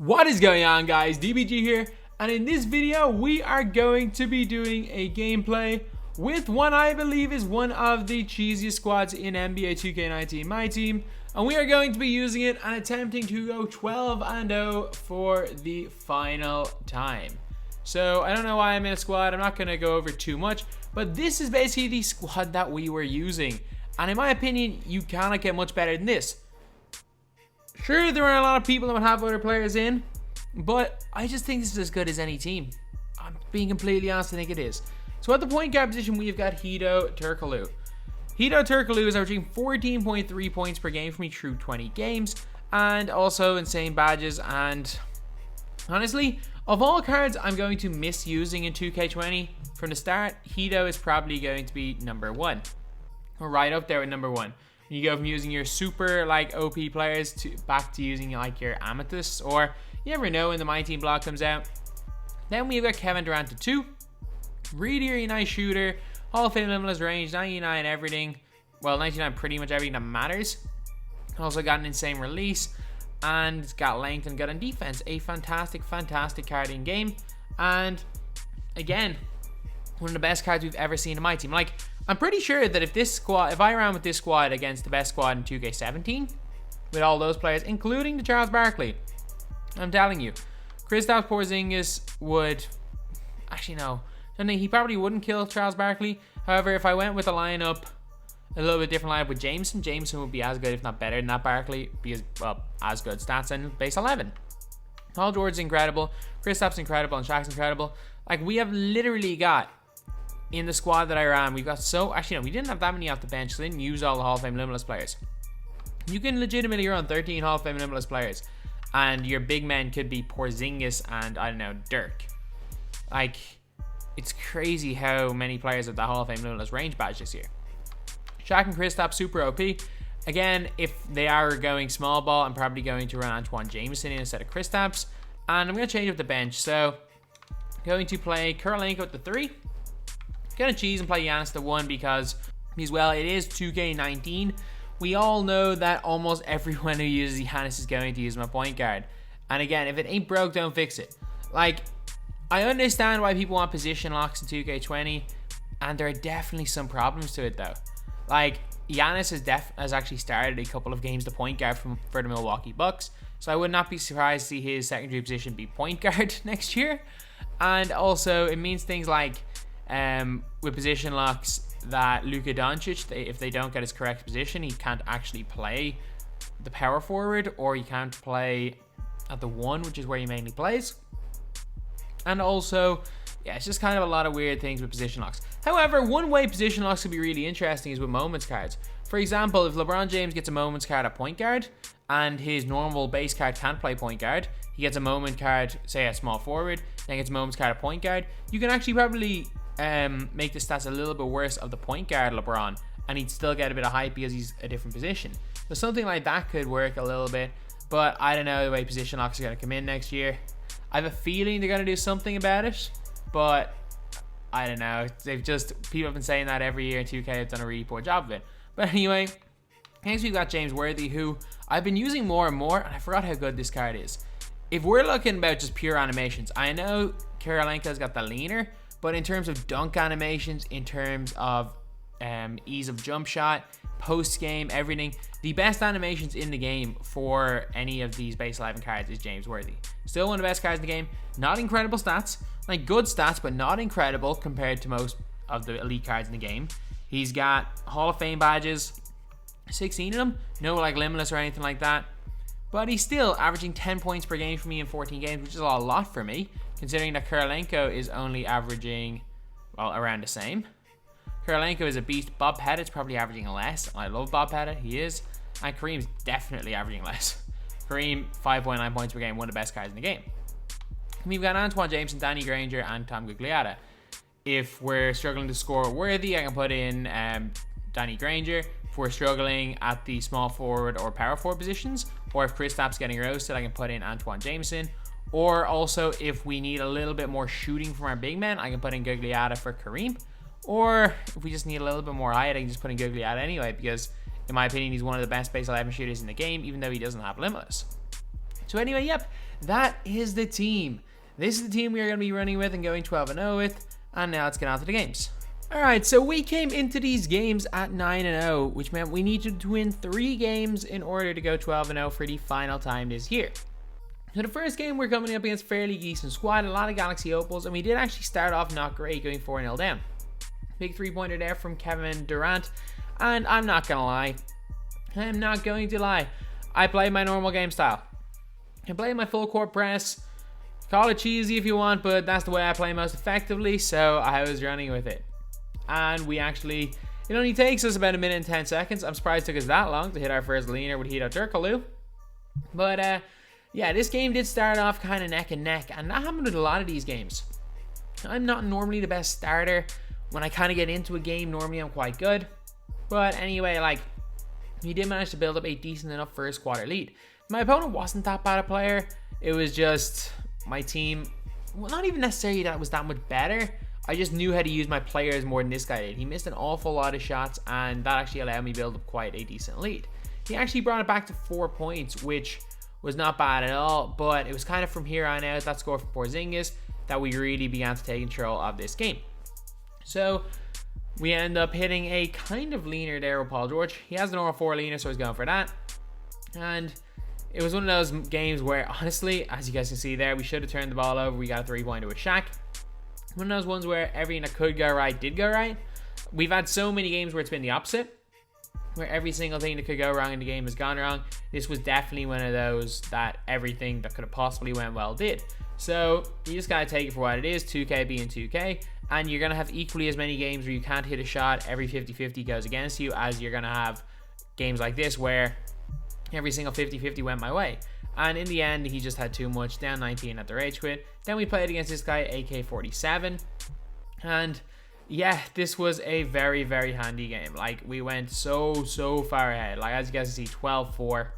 What is going on, guys? DBG here, and in this video we are going to be doing a gameplay with what I believe is one of the cheesiest squads in NBA 2K19, my team, and we are going to be using it and attempting to go 12-0 for the final time. So I don't know why I'm in a squad. I'm not going to go over too much, but this is basically the squad that we were using, and in my opinion you cannot get much better than this. Sure, there are a lot of people that would have other players in, but I just think this is as good as any team. I'm being completely honest, I think it is. So at the point guard position, we've got Hedo Turkoglu. Hedo Turkoglu is averaging 14.3 points per game for me through 20 games, and also insane badges. And honestly, of all cards I'm going to miss using in 2K20 from the start, Hedo is probably going to be number one. We're right up there with number one. You go from using your super OP players to back to using your amethysts, or you never know when the my team block comes out. Then we've got Kevin Durant at 2. Really nice shooter, Hall of Fame limitless range, 99 everything. Well, 99 pretty much everything that matters. Also got an insane release, and it's got length and good on defense. A fantastic card in game, and again, one of the best cards we've ever seen in my team. I'm pretty sure that if I ran with this squad against the best squad in 2K17, with all those players, including the Charles Barkley, I'm telling you, Kristaps Porzingis would, actually no, I think he probably wouldn't kill Charles Barkley. However, if I went with a lineup, a little bit different lineup with Jameson would be as good, if not better than that Barkley, because, well, as good stats and base 11. Paul George's incredible, Kristaps incredible, and Shaq's incredible. We have literally got, in the squad that I ran, we've got we didn't have that many off the bench, so we didn't use all the Hall of Fame limitless players. You can legitimately run 13 Hall of Fame limitless players, and your big men could be Porzingis and, I don't know, Dirk. It's crazy how many players have the Hall of Fame limitless range badge this year. Shaq and Kristaps, super OP. Again, if they are going small ball, I'm probably going to run Antoine Jameson instead of Kristaps, and I'm going to change up the bench. So, going to play Kurolenko at the 3. Gonna cheese and play Giannis the 1 because it is 2K19. We all know that almost everyone who uses Giannis is going to use my point guard. And again, if it ain't broke, don't fix it. I understand why people want position locks in 2K20, and there are definitely some problems to it though. Giannis has actually started a couple of games the point guard for the Milwaukee Bucks, so I would not be surprised to see his secondary position be point guard next year. And also, it means things like with position locks that Luka Doncic, if they don't get his correct position, he can't actually play the power forward, or he can't play at the 1, which is where he mainly plays. And also, yeah, it's just kind of a lot of weird things with position locks. However, one way position locks could be really interesting is with moments cards. For example, if LeBron James gets a moments card at point guard, and his normal base card can't play point guard, he gets a moment card, say at small forward, then gets a moments card at point guard, you can actually probably make the stats a little bit worse of the point guard LeBron, and he'd still get a bit of hype because he's a different position. So something like that could work a little bit, but I don't know the way position locks are going to come in next year. I have a feeling they're going to do something about it, but I don't know. People have been saying that every year, and 2K have done a really poor job of it. But anyway, next we've got James Worthy, who I've been using more and more, and I forgot how good this card is. If we're looking about just pure animations, I know Kurolenko's got the leaner, but in terms of dunk animations, in terms of ease of jump shot, post game, everything, the best animations in the game for any of these base 11 cards is James Worthy. Still one of the best cards in the game. Not incredible stats, good stats, but not incredible compared to most of the elite cards in the game. He's got Hall of Fame badges, 16 of them, no limitless or anything like that, but he's still averaging 10 points per game for me in 14 games, which is a lot for me, considering that Kurolenko is only averaging, around the same. Kurolenko is a beast. Bob Pettit's probably averaging less. I love Bob Pettit, he is. And Kareem's definitely averaging less. Kareem, 5.9 points per game, one of the best cards in the game. We've got Antoine Jameson, Danny Granger, and Tom Gugliotta. If we're struggling to score Worthy, I can put in Danny Granger. If we're struggling at the small forward or power forward positions, or if Kristaps getting roasted, I can put in Antoine Jameson. Or also, if we need a little bit more shooting from our big men, I can put in Gugliotta for Kareem. Or if we just need a little bit more height, I can just put in Gugliotta anyway, because in my opinion, he's one of the best base 11 shooters in the game, even though he doesn't have limitless. So anyway, yep, that is the team. This is the team we are going to be running with and going 12-0 with. And now let's get on to the games. Alright, so we came into these games at 9-0, which meant we needed to win 3 games in order to go 12-0 for the final time this year. So the first game we're coming up against a fairly decent squad, a lot of Galaxy Opals, and we did actually start off not great, going 4-0 down. Big 3-pointer there from Kevin Durant, and I'm not going to lie. I'm not going to lie. I played my normal game style. I played my full court press. Call it cheesy if you want, but that's the way I play most effectively, so I was running with it. And we actually, it only takes us about 1 minute and 10 seconds. I'm surprised it took us that long to hit our first leaner with Hito Turkaloo. But yeah, this game did start off kind of neck and neck, and that happened with a lot of these games. I'm not normally the best starter. When I kind of get into a game, normally I'm quite good. But anyway, like, we did manage to build up a decent enough first quarter lead. My opponent wasn't that bad a player. It was just my team, well, not even necessarily that it was that much better. I just knew how to use my players more than this guy did. He missed an awful lot of shots, and that actually allowed me to build up quite a decent lead. He actually brought it back to 4 points, which was not bad at all, but it was kind of from here on out, that score for Porzingis, that we really began to take control of this game. So we end up hitting a kind of leaner there with Paul George. He has the normal 4 leaner, so I was going for that. And it was one of those games where, honestly, as you guys can see there, we should have turned the ball over. We got a 3-pointer with Shaq. One of those ones where everything that could go right did go right. We've had so many games where it's been the opposite, where every single thing that could go wrong in the game has gone wrong. This was definitely one of those that everything that could have possibly went well did. So you just gotta take it for what it is, 2K being 2K, and you're gonna have equally as many games where you can't hit a shot, every 50-50 goes against you, as you're gonna have games like this where every single 50-50 went my way. And in the end, he just had too much, down 19 at the rage quit. Then we played against this guy, AK-47. And yeah, this was a very, very handy game. Like, we went so far ahead. Like, as you guys can see, 12-4.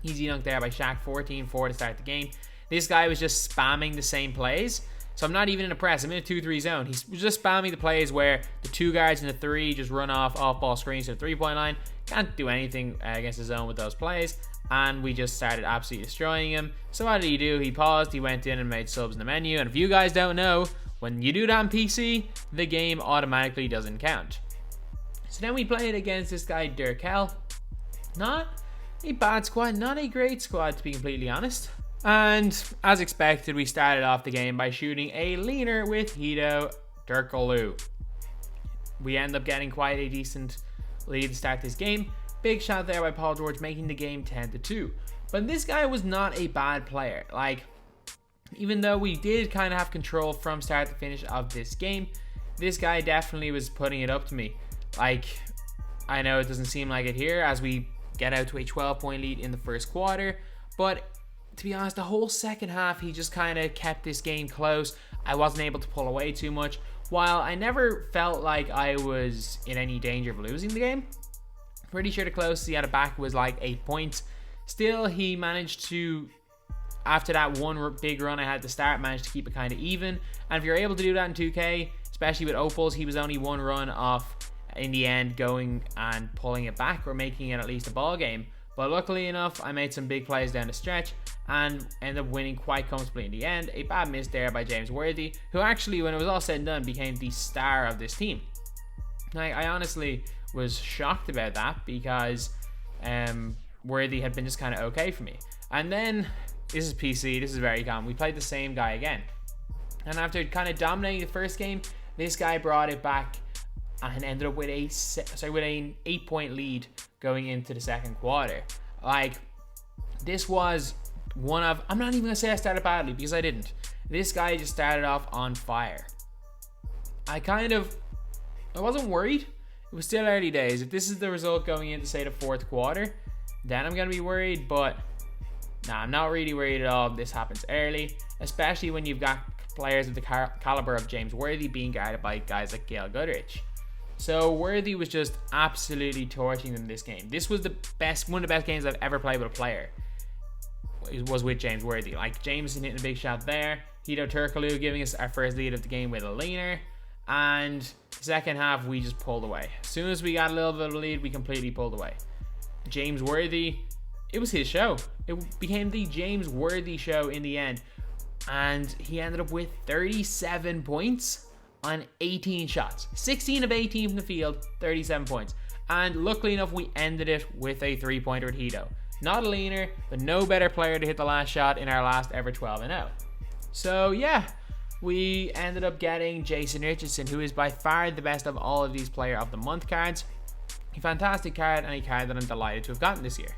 Easy dunk there by Shaq, 14-4 to start the game. This guy was just spamming the same plays. So I'm not even in a press. I'm in a 2-3 zone. He's just spamming the plays where the 2 guards in the 3 just run off ball screens to the 3-point line. Can't do anything against the zone with those plays. And we just started absolutely destroying him. So what did he do? He paused, he went in and made subs in the menu. And if you guys don't know, when you do that on PC, the game automatically doesn't count. So then we played against this guy, Durkel. Not a bad squad, not a great squad to be completely honest. And as expected, we started off the game by shooting a leaner with Hito Turkaloo. We end up getting quite a decent lead to start this game. Big shot there by Paul George, making the game 10-2. But this guy was not a bad player. Like, even though we did kind of have control from start to finish of this game, this guy definitely was putting it up to me. Like, I know it doesn't seem like it here as we get out to a 12-point lead in the first quarter, but to be honest, the whole second half, he just kind of kept this game close. I wasn't able to pull away too much. While I never felt like I was in any danger of losing the game, pretty sure the closest he had it back was like 8 points. Still, he managed to, after that one big run I had to start, managed to keep it kind of even. And if you're able to do that in 2K, especially with Opals, he was only 1 run off in the end going and pulling it back or making it at least a ball game. But luckily enough, I made some big plays down the stretch and ended up winning quite comfortably in the end. A bad miss there by James Worthy, who actually, when it was all said and done, became the star of this team. Like, I honestly was shocked about that because Worthy had been just kind of okay for me. And then, this is PC, this is very common, we played the same guy again. And after kind of dominating the first game, this guy brought it back and ended up with an 8-point lead going into the second quarter. Like, this was one of, I'm not even gonna say I started badly because I didn't. This guy just started off on fire. I wasn't worried. It was still early days. If this is the result going into, say, the fourth quarter, then I'm gonna be worried, but nah, I'm not really worried at all. This happens early, especially when you've got players of the caliber of James Worthy being guarded by guys like Gail Goodrich. So Worthy was just absolutely torching them this game. This was one of the best games I've ever played with a player. It was with James Worthy. Like, Jameson hitting a big shot there. Hito Turkaloo giving us our first lead of the game with a leaner. And the second half, we just pulled away. As soon as we got a little bit of a lead, we completely pulled away. James Worthy, it was his show. It became the James Worthy show in the end. And he ended up with 37 points on 18 shots. 16 of 18 from the field, 37 points. And luckily enough, we ended it with a 3-pointer at Hito. Not a leaner, but no better player to hit the last shot in our last ever 12-0. So yeah, we ended up getting Jason Richardson, who is by far the best of all of these Player of the Month cards. A fantastic card, and a card that I'm delighted to have gotten this year.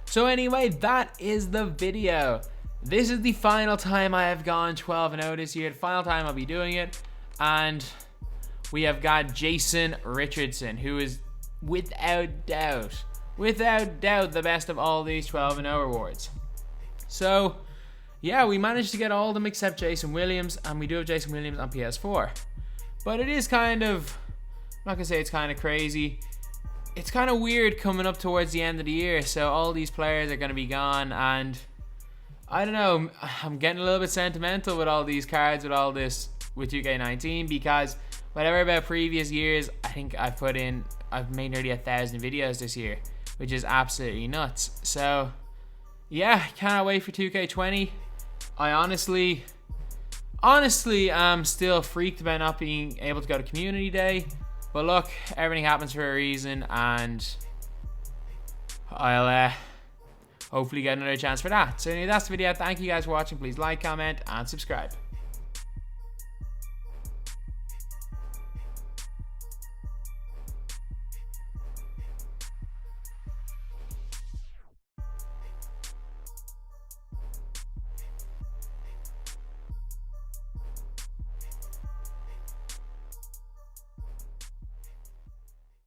So anyway, that is the video. This is the final time I have gone 12-0 this year. The final time I'll be doing it. And we have got Jason Richardson, who is without doubt, the best of all these 12-0 rewards. So yeah, we managed to get all of them except Jason Williams, and we do have Jason Williams on PS4. But it is kind of, I'm not gonna say it's kind of crazy. It's kind of weird coming up towards the end of the year, so all these players are gonna be gone, and I don't know, I'm getting a little bit sentimental with all these cards, with all this, with 2K19, because whatever about previous years, I think I've made nearly 1,000 videos this year, which is absolutely nuts. So yeah, cannot wait for 2K20. I honestly am still freaked about not being able to go to Community Day, but look, everything happens for a reason, and I'll hopefully get another chance for that. So anyway, that's the video. Thank you guys for watching. Please like, comment, and subscribe.